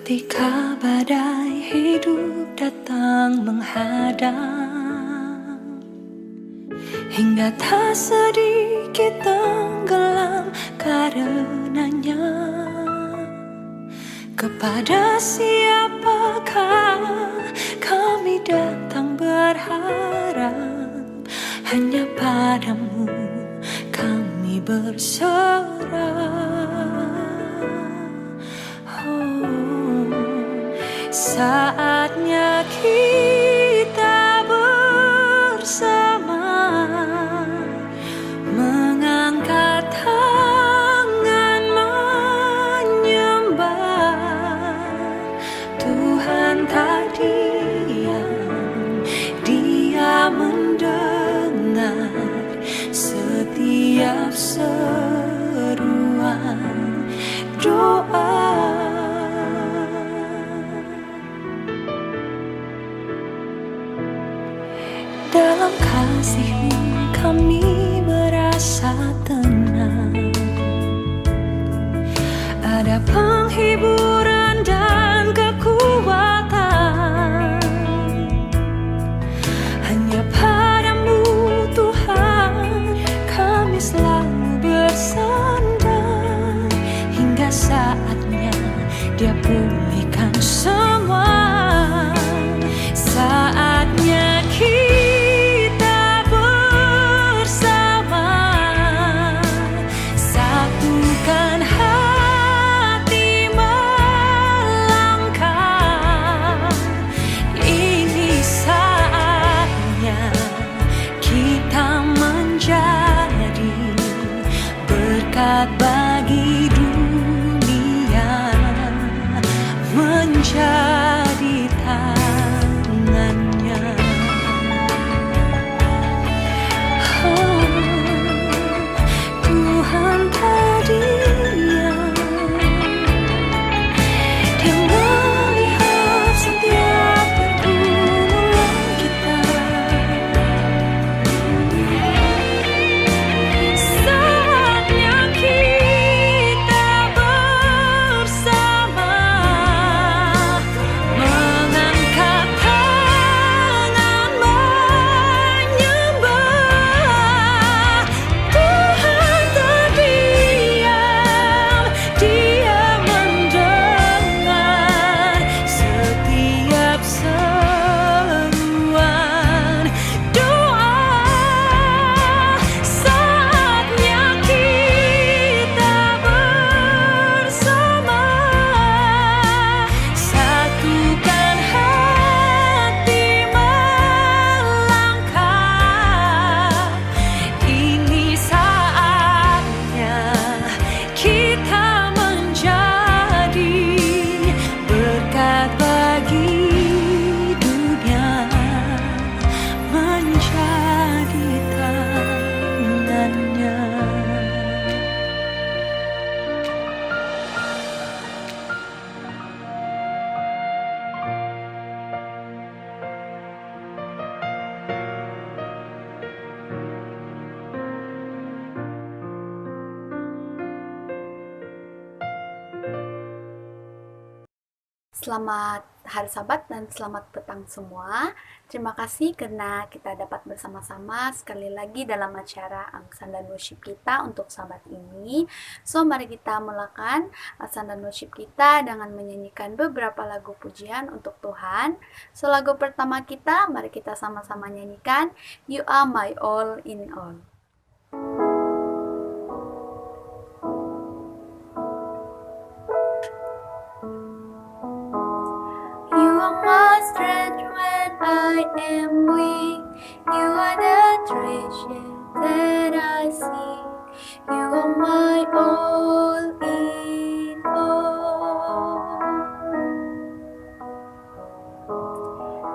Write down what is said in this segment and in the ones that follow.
Ketika badai hidup datang menghadang, hingga tak sedikit tenggelam karenanya, kepada siapakah kami datang berharap? Hanya padamu kami berserah. Saatnya kita bersama mengangkat tangan menyembah. Tuhan tak diam, Dia mendengar setiap seruan doa. Dalam kasih-Mu kami merasa tenang, ada penghiburan dan kekuatan. Hanya padamu Tuhan kami selalu bersandar, hingga saatnya Dia pulihkan semua. Saatnya kita bersama, satukan hati melangkah. Ini saatnya kita menjadi berkat bagi dunia, menjadi tangannya. Tuhan tak diam, Dia melihat setiap pergumulan kita. Saatnya kita bersama mengangkat tangan menyembah. Tuhan tak diam, Dia mendengar setiap seruan doa. Saatnya kita bersama, satukan hati melangkah. Ini saatnya kita menjadi berkat bagi dunia, menjadi tangannya. Selamat Hari Sabat dan selamat petang semua. Terima kasih karena kita dapat bersama-sama sekali lagi dalam acara Angsan dan Worship kita untuk Sabat ini. So, mari kita mulakan Angsan dan Worship kita dengan menyanyikan beberapa lagu pujian untuk Tuhan. So, lagu pertama kita, mari kita sama-sama nyanyikan You Are My All in All. You are my strength when I am weak. You are the treasure that I seek. You are my all in all.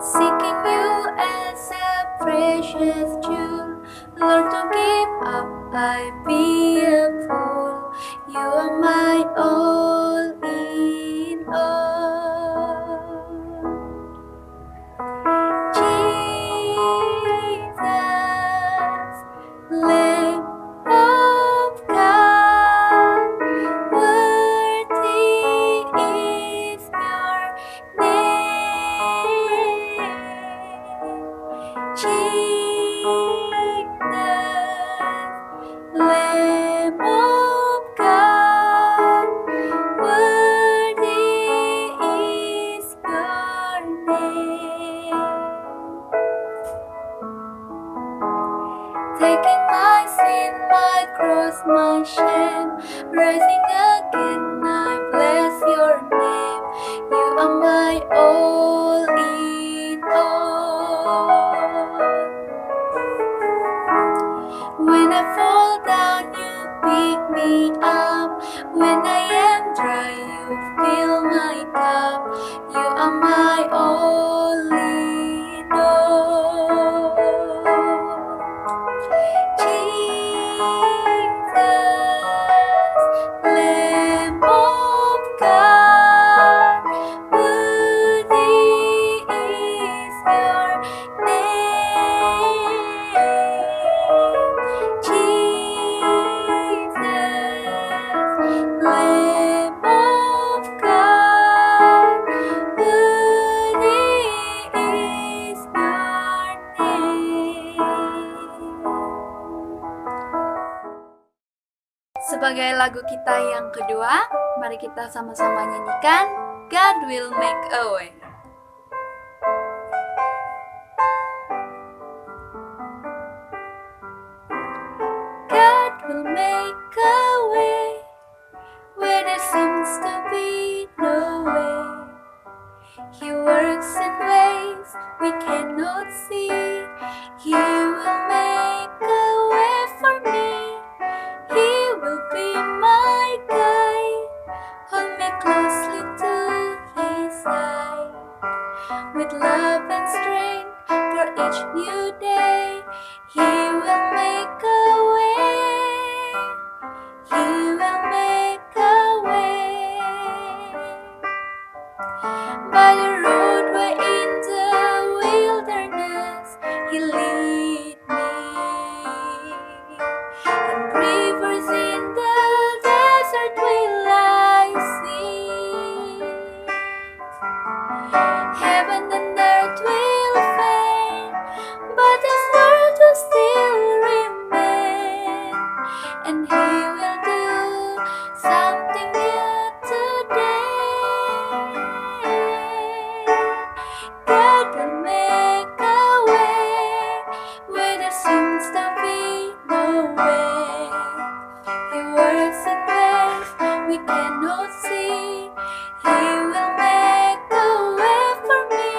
Seeking you as a precious jewel, Lord, to give up I be a fool. You are my all in all. Jesus, Lamb of God, rising again, I bless your name. You are my all in all. When I fall down, you pick me up. When I am dry, you fill my cup. You are my all in all. Jesus, Lamb of God, worthy is your name. Jesus, Lamb of God, worthy is your name. Sebagai lagu kita yang kedua, mari kita sama-sama nyanyikan God Will Make a Way. God will make a way where there seems to be no way. He works in ways we cannot see. He will make a way for me. He will be my guide. Hold me closely to His side. With love and strength for each new day, He will make a way. He will make a way. By the roadway in the wilderness, He lead me. And rivers in the desert will I see. Heaven and earth will fade, but His word will still remain. And He will do something new today. God will make a way where there seems to be no way. He works in ways we cannot see. He will make a way for me.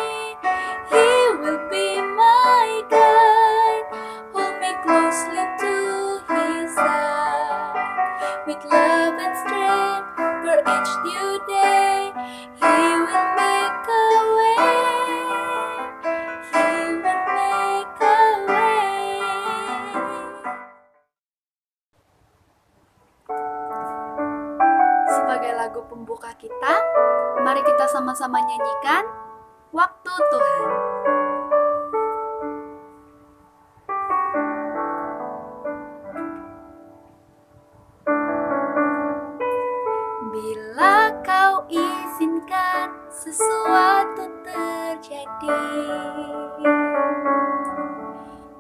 He will be my guide. Hold me closely to His side. With love and strength for each new day, He will make a way. He will make a way. Sebagai lagu pembuka kita, mari kita sama-sama nyanyikan Waktu Tuhan. Bila kau izinkan sesuatu terjadi,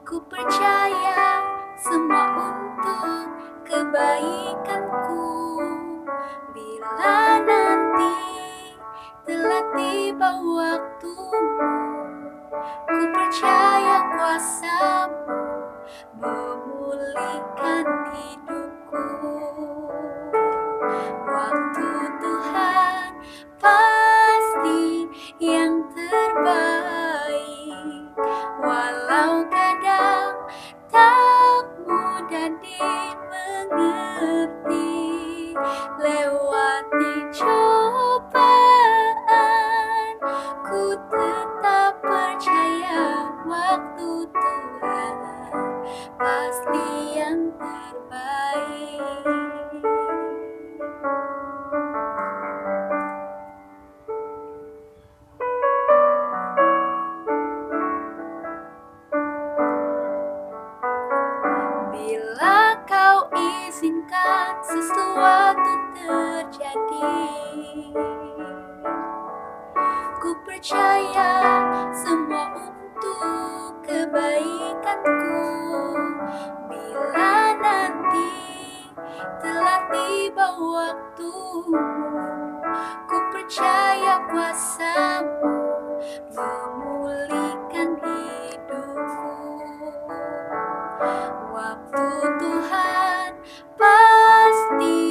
ku percaya semua untuk kebaikanku. Bila nanti telah tiba waktumu, ku percaya kuasa-Mu memulihkan hidupku. Waktu Tuhan pasti yang terbaik, walau kadang tak mudah dimengerti. Lewati cobaan, ku tetap percaya waktu Tuhan pasti yang terbaik. Bila kau izinkan sesuatu terjadi, ku percaya semua untuk kebaikanku. Bila nanti telah tiba waktumu, ku percaya kuasa-Mu memulihkan hidupku. Waktu Tuhan pasti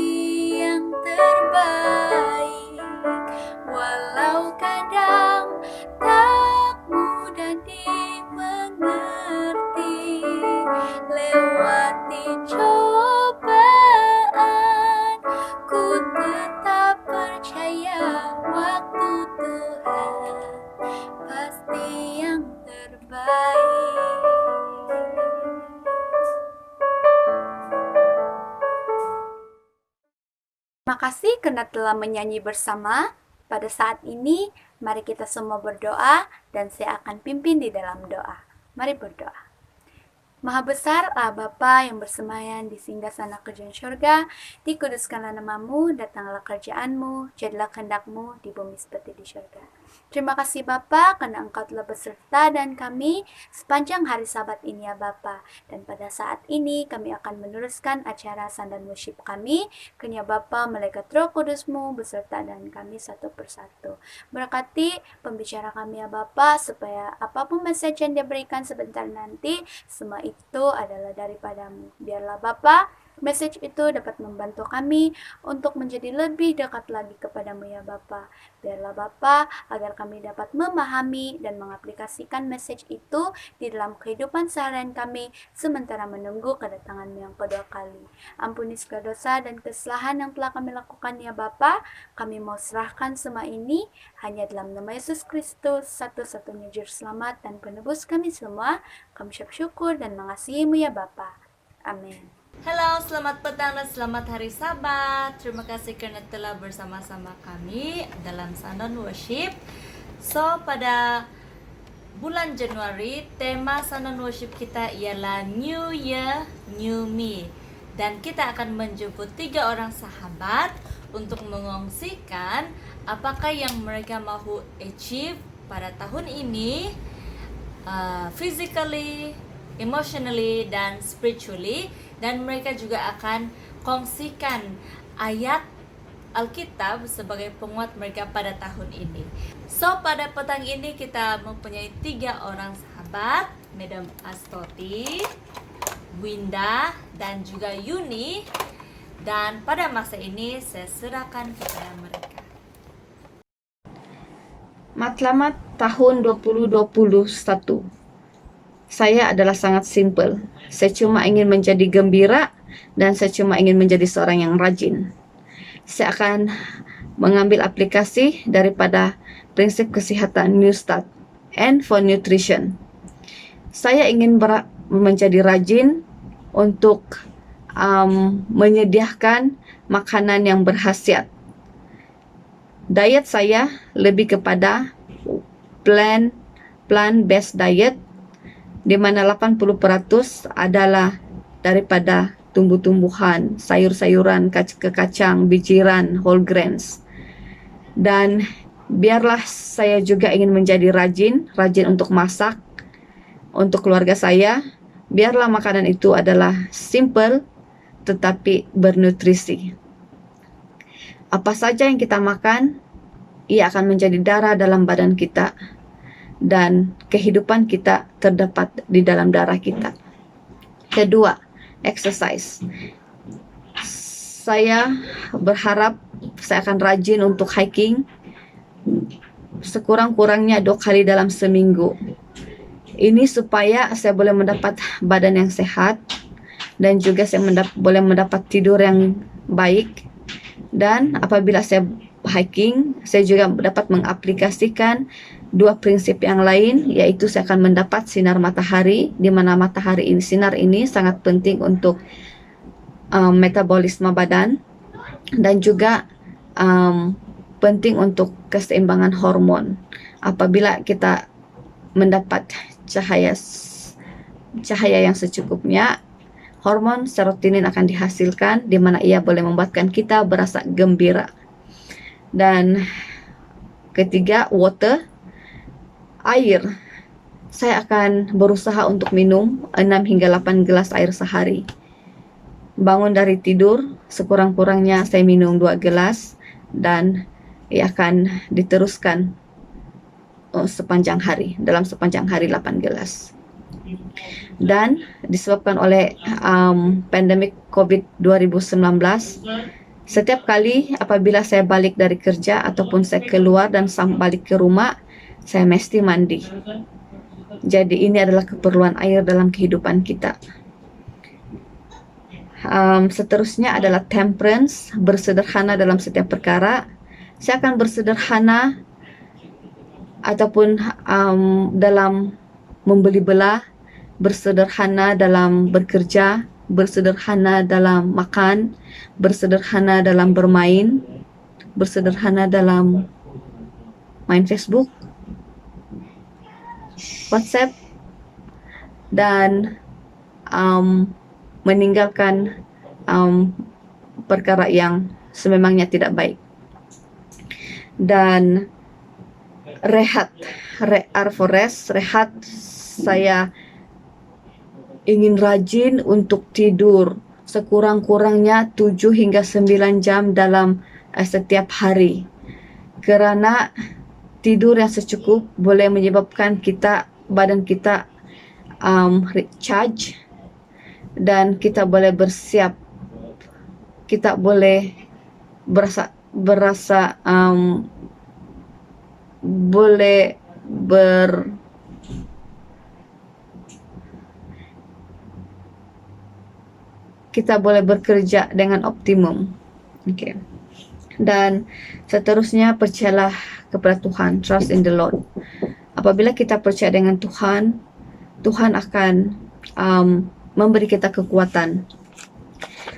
kasih karena telah menyanyi bersama. Pada saat ini, mari kita semua berdoa dan saya akan pimpin di dalam doa. Mari berdoa. Maha besar Allah Bapa yang bersemayam di singgasana kerajaan syurga, dikuduskanlah namamu, datanglah kerjaanmu, jadilah kehendakmu di bumi seperti di syurga. Terima kasih Bapa karena Engkau telah beserta dan kami sepanjang hari Sabat ini ya Bapa. Dan pada saat ini kami akan meneruskan acara Sunday Worship kami. Kiranya Bapa malaikat Roh Kudusmu beserta dan kami satu persatu. Berkati pembicara kami ya Bapa supaya apapun message yang dia berikan sebentar nanti semua itu adalah daripadamu. Biarlah Bapa message itu dapat membantu kami untuk menjadi lebih dekat lagi kepadamu ya Bapa. Biarlah Bapa agar kami dapat memahami dan mengaplikasikan message itu di dalam kehidupan seharian kami sementara menunggu kedatanganmu yang kedua kali. Ampuni segala dosa dan kesalahan yang telah kami lakukan ya Bapa. Kami mau serahkan semua ini hanya dalam nama Yesus Kristus, satu-satunya juru selamat dan penebus kami semua. Kami syukur dan mengasihimu ya Bapa. Amin. Halo, selamat petang dan selamat hari Sabat. Terima kasih karena telah bersama-sama kami dalam Sunday Worship. So, pada bulan Januari, tema Sunday Worship kita ialah New Year, New Me. Dan kita akan menjemput 3 orang sahabat untuk mengongsikan apakah yang mereka mahu achieve pada tahun ini, physically, emotionally, dan spiritually. Dan mereka juga akan kongsikan ayat Alkitab sebagai penguat mereka pada tahun ini. So, pada petang ini kita mempunyai 3 orang sahabat, Madam Astoti, Winda, dan juga Yuni. Dan pada masa ini saya serahkan kepada mereka. Matlamat tahun 2021. Saya adalah sangat simple. Saya cuma ingin menjadi gembira dan saya cuma ingin menjadi seorang yang rajin. Saya akan mengambil aplikasi daripada prinsip kesehatan New Start and for Nutrition. Saya ingin menjadi rajin untuk menyediakan makanan yang berkhasiat. Diet saya lebih kepada plant-based diet, di mana 80% adalah daripada tumbuh-tumbuhan, sayur-sayuran, kacang, bijiran, whole grains. Dan biarlah saya juga ingin menjadi rajin untuk masak untuk keluarga saya. Biarlah makanan itu adalah simple tetapi bernutrisi. Apa saja yang kita makan, ia akan menjadi darah dalam badan kita. Dan kehidupan kita terdapat di dalam darah kita. Kedua, exercise. Saya berharap saya akan rajin untuk hiking sekurang-kurangnya 2 kali dalam seminggu. Ini supaya saya boleh mendapat badan yang sehat dan juga saya boleh mendapat tidur yang baik. Dan apabila saya hiking, saya juga dapat mengaplikasikan 2 prinsip yang lain, yaitu saya akan mendapat sinar matahari, di mana sinar ini sangat penting untuk metabolisme badan dan juga penting untuk keseimbangan hormon. Apabila kita mendapat cahaya yang secukupnya, hormon serotonin akan dihasilkan, di mana ia boleh membuatkan kita berasa gembira. Dan ketiga, water, air. Saya akan berusaha untuk minum 6 hingga 8 gelas air sehari. Bangun dari tidur, sekurang-kurangnya saya minum 2 gelas dan ia akan diteruskan sepanjang hari, dalam sepanjang hari 8 gelas. Dan disebabkan oleh pandemik COVID 2019, setiap kali apabila saya balik dari kerja ataupun saya keluar dan balik ke rumah, saya mesti mandi. Jadi ini adalah keperluan air dalam kehidupan kita. Seterusnya adalah temperance, bersederhana dalam setiap perkara. Saya akan bersederhana ataupun dalam membeli belah, bersederhana dalam bekerja, bersederhana dalam makan, bersederhana dalam bermain, bersederhana dalam main Facebook, WhatsApp, dan meninggalkan perkara yang sememangnya tidak baik. Dan rehat, rehat, saya ingin rajin untuk tidur sekurang-kurangnya 7 hingga 9 jam dalam setiap hari. Kerana tidur yang secukup boleh menyebabkan badan kita recharge, dan kita boleh bersiap, kita boleh berasa kita boleh bekerja dengan optimum. Okay. Dan seterusnya, percayalah kepada Tuhan, trust in the Lord. Apabila kita percaya dengan Tuhan, Tuhan akan memberi kita kekuatan.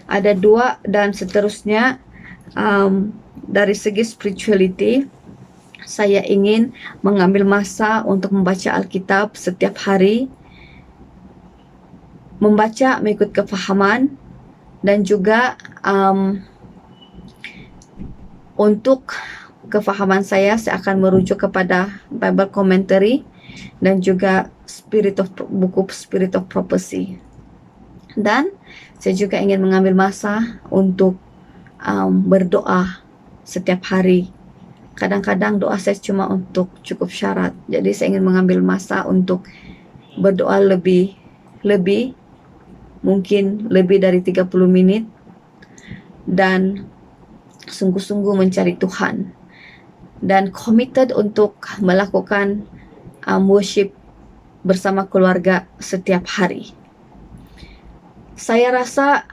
Ada dua, dan seterusnya dari segi spirituality, saya ingin mengambil masa untuk membaca Alkitab setiap hari, membaca mengikut kefahaman, dan juga untuk kefahaman saya akan merujuk kepada Bible Commentary dan juga buku Spirit of Prophecy. Dan saya juga ingin mengambil masa untuk berdoa setiap hari. Kadang-kadang doa saya cuma untuk cukup syarat. Jadi saya ingin mengambil masa untuk berdoa mungkin lebih dari 30 menit, dan sungguh-sungguh mencari Tuhan, dan committed untuk melakukan worship bersama keluarga setiap hari. Saya rasa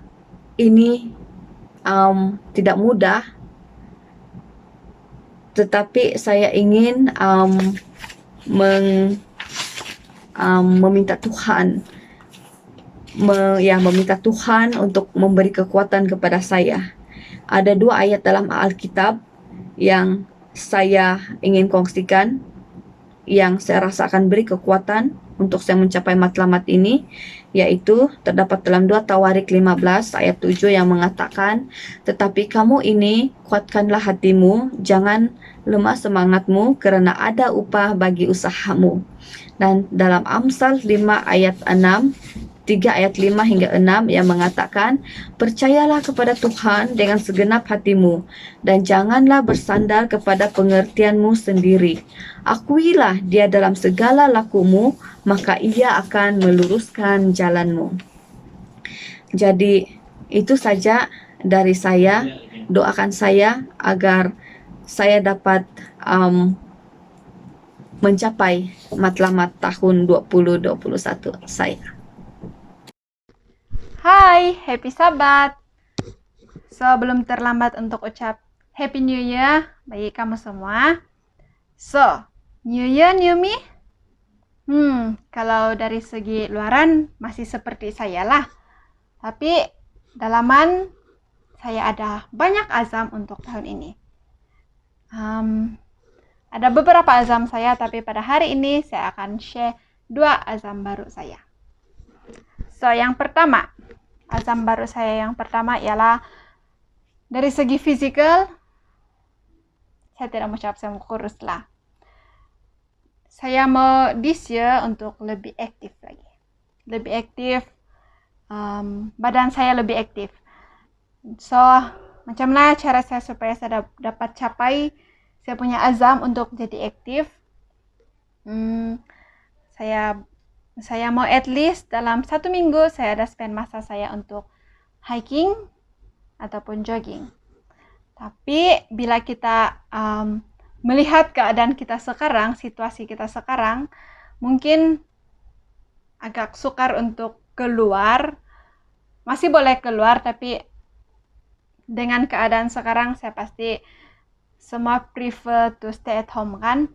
ini tidak mudah, tetapi saya ingin meminta Tuhan untuk memberi kekuatan kepada saya. Ada 2 ayat dalam Alkitab yang saya ingin kongsikan, yang saya rasa akan beri kekuatan untuk saya mencapai matlamat ini, yaitu terdapat dalam 2 Tawarik 15 ayat 7 yang mengatakan, "Tetapi kamu ini kuatkanlah hatimu, jangan lemah semangatmu, kerana ada upah bagi usahamu." Dan dalam Amsal 5 ayat 6, 3 ayat 5 hingga 6 yang mengatakan, "Percayalah kepada Tuhan dengan segenap hatimu, dan janganlah bersandar kepada pengertianmu sendiri. Akuilah Dia dalam segala lakumu, maka Ia akan meluruskan jalanmu." Jadi itu saja dari saya. Doakan saya agar saya dapat mencapai matlamat tahun 2021 saya. Hai, happy Sabat. So, belum terlambat untuk ucap Happy New Year bagi kamu semua. So, New Year, New Me? Kalau dari segi luaran masih seperti saya lah. Tapi, dalaman saya ada banyak azam untuk tahun ini. Ada beberapa azam saya, tapi pada hari ini saya akan share 2 azam baru saya. So, yang pertama, azam baru saya yang pertama ialah dari segi fisikal, saya tidak mau ucap saya mau kurus lah. Saya mau this year untuk lebih aktif lagi. Lebih aktif, badan saya lebih aktif. So, macam mana cara saya supaya saya dapat capai saya punya azam untuk jadi aktif? Saya mau at least dalam 1 minggu saya ada spend masa saya untuk hiking ataupun jogging. Tapi bila kita melihat keadaan kita sekarang, situasi kita sekarang, mungkin agak sukar untuk keluar. Masih boleh keluar, tapi dengan keadaan sekarang saya pasti semua prefer to stay at home kan.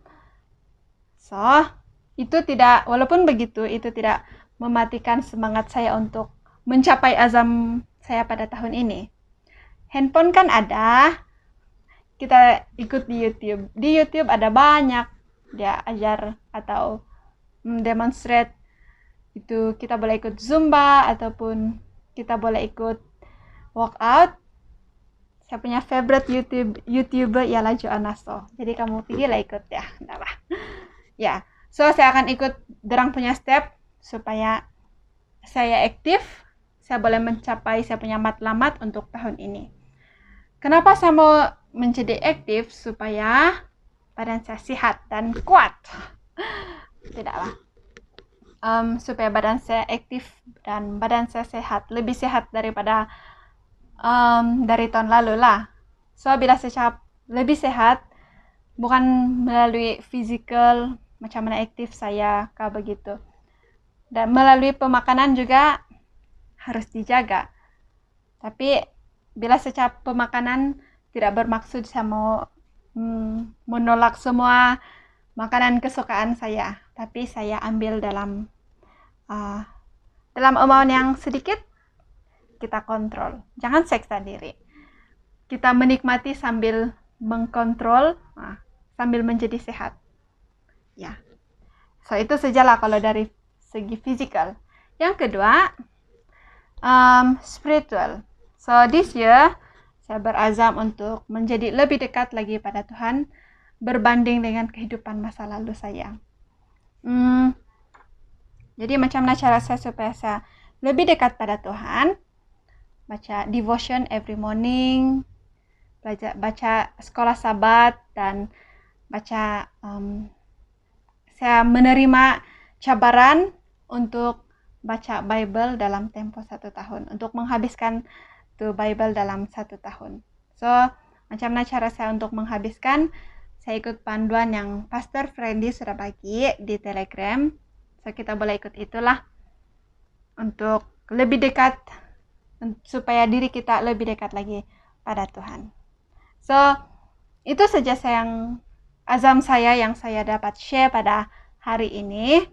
So, walaupun begitu, itu tidak mematikan semangat saya untuk mencapai azam saya pada tahun ini. Handphone kan ada, kita ikut di YouTube. Di YouTube ada banyak dia ajar atau demonstrate. Itu kita boleh ikut Zumba ataupun kita boleh ikut workout. Saya punya favorite YouTuber ialah Joanaso. Jadi kamu pilihlah ikut ya, enggak lah. Ya, so saya akan ikut derang punya step supaya saya aktif. Saya boleh mencapai saya punya matlamat untuk tahun ini. Kenapa saya mau menjadi aktif? Supaya badan saya sehat dan kuat. Tidaklah. Supaya badan saya aktif dan badan saya sehat, lebih sehat daripada dari tahun lalu lah. So bila saya lebih sehat, bukan melalui physical macam mana aktif saya kah begitu, dan melalui pemakanan juga harus dijaga. Tapi bila secara pemakanan tidak bermaksud saya mau menolak semua makanan kesukaan saya, tapi saya ambil dalam amount yang sedikit, kita kontrol. Jangan seksa diri. Kita menikmati sambil mengkontrol, sambil menjadi sehat. Ya. So itu sajalah kalau dari segi fisikal. Yang kedua, spiritual. So this year saya berazam untuk menjadi lebih dekat lagi pada Tuhan berbanding dengan kehidupan masa lalu saya. Jadi macam mana cara saya supaya saya lebih dekat pada Tuhan? Baca devotion every morning, baca sekolah sabat, dan baca saya menerima cabaran untuk baca Bible dalam tempo 1 tahun, untuk menghabiskan tuh Bible dalam 1 tahun. So macam mana cara saya untuk menghabiskan? Saya ikut panduan yang Pastor Friendly sudah bagi di Telegram. So kita boleh ikut itulah untuk lebih dekat, supaya diri kita lebih dekat lagi pada Tuhan. So itu saja azam saya yang saya dapat share pada hari ini.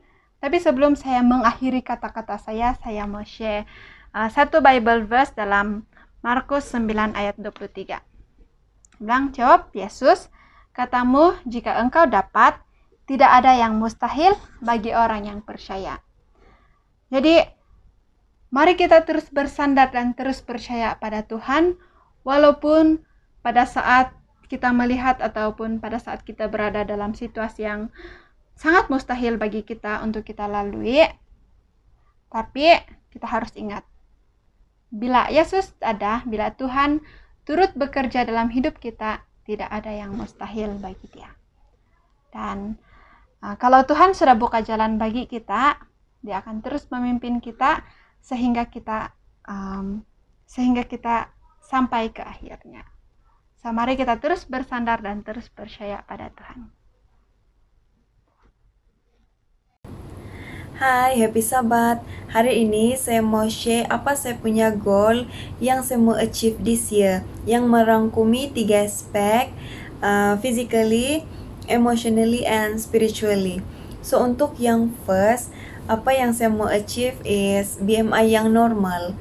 Tapi sebelum saya mengakhiri kata-kata saya mau share satu Bible verse dalam Markus 9 ayat 23. Bilang, jawab Yesus, katamu jika engkau dapat, tidak ada yang mustahil bagi orang yang percaya. Jadi, mari kita terus bersandar dan terus percaya pada Tuhan, walaupun pada saat kita melihat ataupun pada saat kita berada dalam situasi yang sangat mustahil bagi kita untuk kita lalui. Tapi kita harus ingat, bila Yesus ada, bila Tuhan turut bekerja dalam hidup kita, tidak ada yang mustahil bagi Dia. Dan kalau Tuhan sudah buka jalan bagi kita, Dia akan terus memimpin kita sehingga kita sampai ke akhirnya. So, mari kita terus bersandar dan terus percaya pada Tuhan. Hai Happy Sabat, hari ini saya mau share apa saya punya goal yang saya mau achieve this year, yang merangkumi 3 aspek, physically, emotionally, and spiritually. So untuk yang first, apa yang saya mau achieve is BMI yang normal.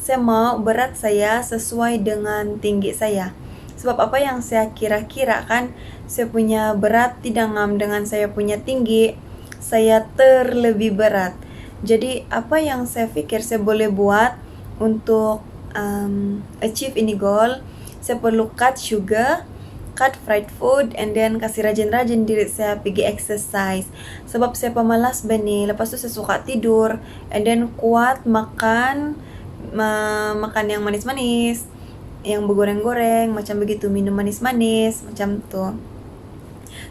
Saya mau berat saya sesuai dengan tinggi saya. Sebab apa yang saya kira-kira kan, saya punya berat tidak ngam dengan saya punya tinggi, saya terlebih berat. Jadi apa yang saya pikir saya boleh buat untuk achieve ini goal, saya perlu cut sugar, cut fried food, and then kasih rajin-rajin diri saya pergi exercise. Sebab saya pemalas bani, lepas tu saya suka tidur, and then kuat makan yang manis-manis, yang bergoreng-goreng, macam begitu, minum manis-manis, macam tu.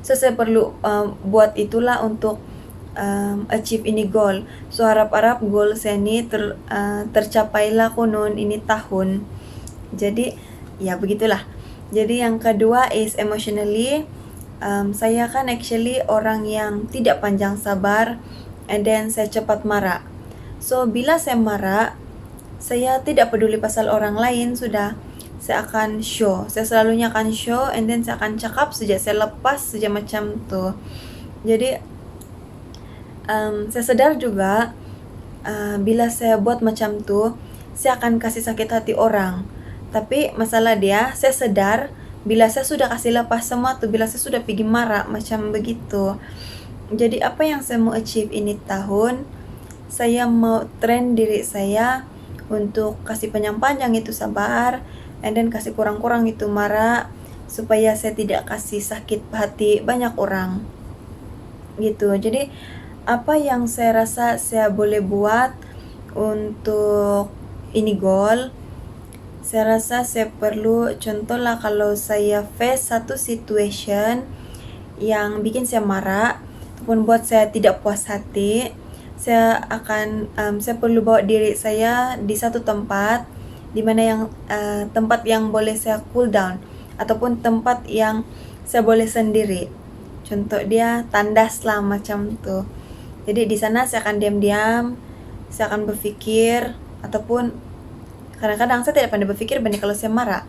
So saya perlu buat itulah untuk achieve ini goal. So harap-harap goal saya ni tercapailah konon ini tahun. Jadi ya begitulah. Jadi yang kedua is emotionally, saya kan actually orang yang tidak panjang sabar, and then saya cepat marah. So bila saya marah, saya tidak peduli pasal orang lain, sudah saya akan show. Saya selalunya akan show, and then saya akan cakap saja, saya lepas saja macam tu. Jadi saya sadar juga bila saya buat macam tu, saya akan kasih sakit hati orang. Tapi masalah dia, saya sadar bila saya sudah kasih lepas semua tuh, bila saya sudah pergi marah macam begitu. Jadi apa yang saya mau achieve ini tahun, saya mau train diri saya untuk kasih panjang-panjang itu sabar, and then kasih kurang-kurang itu marah, supaya saya tidak kasih sakit hati banyak orang gitu. Jadi apa yang saya rasa saya boleh buat untuk ini goal, saya rasa saya perlu, contohlah kalau saya face satu situation yang bikin saya marah ataupun buat saya tidak puas hati, saya perlu bawa diri saya di satu tempat di mana yang tempat yang boleh saya cool down ataupun tempat yang saya boleh sendiri. Contoh dia tandas lah macam tuh. Jadi di sana saya akan diam-diam, saya akan berpikir, ataupun kadang-kadang saya tidak pandai berpikir banding kalau saya marah.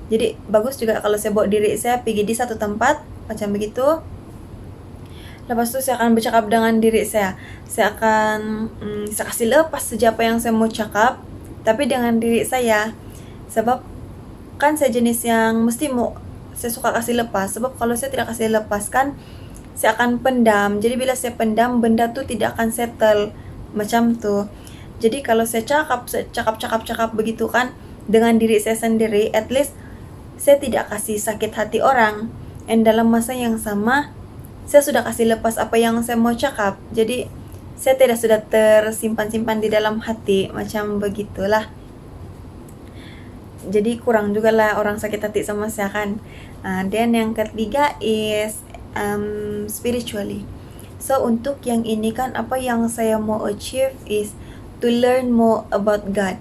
Jadi bagus juga kalau saya bawa diri saya pergi di satu tempat macam begitu. Lepas itu saya akan bercakap dengan diri saya. Saya akan saya kasih lepas saja apa yang saya mau cakap, tapi dengan diri saya. Sebab kan saya jenis yang mesti saya suka kasih lepas. Sebab kalau saya tidak kasih lepas kan saya akan pendam. Jadi bila saya pendam, benda tuh tidak akan settle macam tuh. Jadi kalau saya cakap begitu kan dengan diri saya sendiri, at least saya tidak kasih sakit hati orang. And dalam masa yang sama, saya sudah kasih lepas apa yang saya mau cakap. Jadi saya tidak sudah tersimpan-simpan di dalam hati macam begitulah. Jadi kurang juga lah orang sakit hati sama saya kan. Dan yang ketiga is spiritually. So untuk yang ini kan apa yang saya mau achieve is to learn more about God.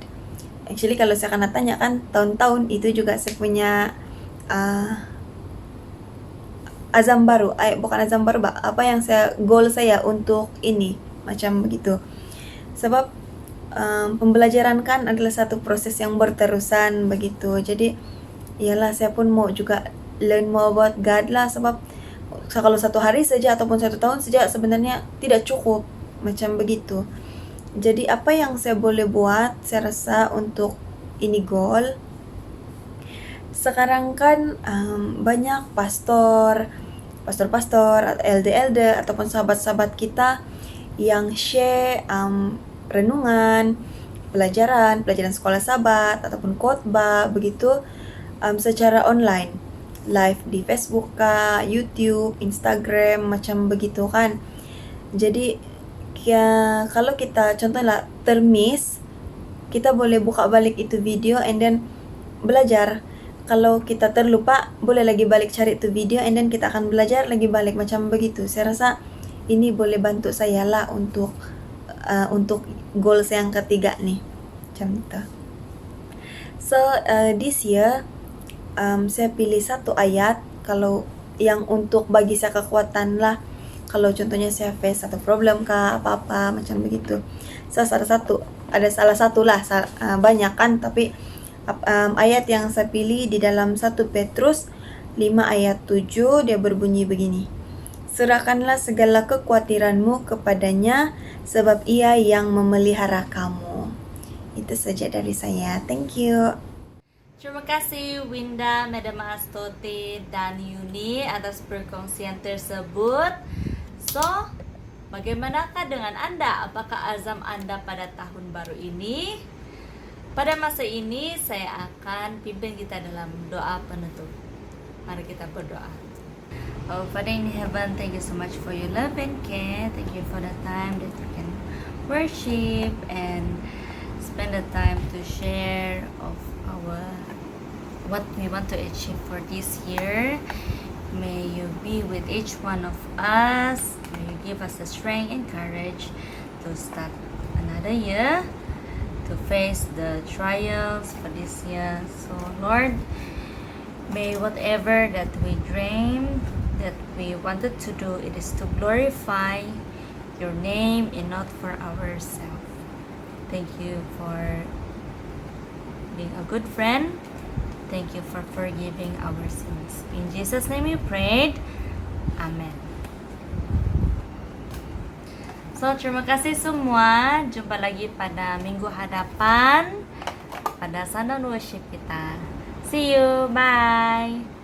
Actually kalau saya akan tanya kan, tahun-tahun itu juga saya punya azam baru, bukan azam baru, apa yang goal saya untuk ini macam begitu. Sebab pembelajaran kan adalah satu proses yang berterusan begitu. Jadi iyalah saya pun mau juga learn more about God lah. Sebab kalau satu hari saja ataupun satu tahun saja sebenarnya tidak cukup macam begitu. Jadi apa yang saya boleh buat, saya rasa untuk ini goal. Sekarang kan banyak pastor, elder ataupun sahabat-sahabat kita yang share renungan, pelajaran sekolah sahabat ataupun khotbah begitu secara online, live di Facebook kah, YouTube, Instagram macam begitu kan. Jadi ya, kalau kita contohnya termiss, kita boleh buka balik itu video and then belajar. Kalau kita terlupa, boleh lagi balik cari itu video and then kita akan belajar lagi balik macam begitu. Saya rasa ini boleh bantu saya lah untuk goals yang ketiga nih macam itu. So this year saya pilih satu ayat kalau yang untuk bagi saya kekuatan lah. Kalau contohnya saya face satu problem kah apa-apa macam begitu. So ada salah satu lah, banyak kan, tapi ayat yang saya pilih di dalam 1 Petrus 5 ayat 7 dia berbunyi begini. Serahkanlah segala kekhawatiranmu kepadanya sebab ia yang memelihara kamu. Itu saja dari saya. Thank you. Terima kasih Winda, Madam Astuti, dan Yuni atas perkongsian tersebut. So, bagaimanakah dengan Anda? Apakah azam Anda pada tahun baru ini? Pada masa ini saya akan pimpin kita dalam doa penutup. Mari kita berdoa. Oh Father in heaven, thank you so much for your love and care. Thank you for the time that we can worship and spend the time to share of what we want to achieve for this year. May you be with each one of us. May you give us the strength and courage to start another year, to face the trials for this year. So Lord, may whatever that we dreamed, that we wanted to do, it is to glorify your name and not for ourselves. Thank you for being a good friend. Thank you for forgiving our sins. In Jesus' name we prayed. Amen. So, terima kasih semua. Jumpa lagi pada minggu hadapan pada Sundown Worship kita. See you. Bye.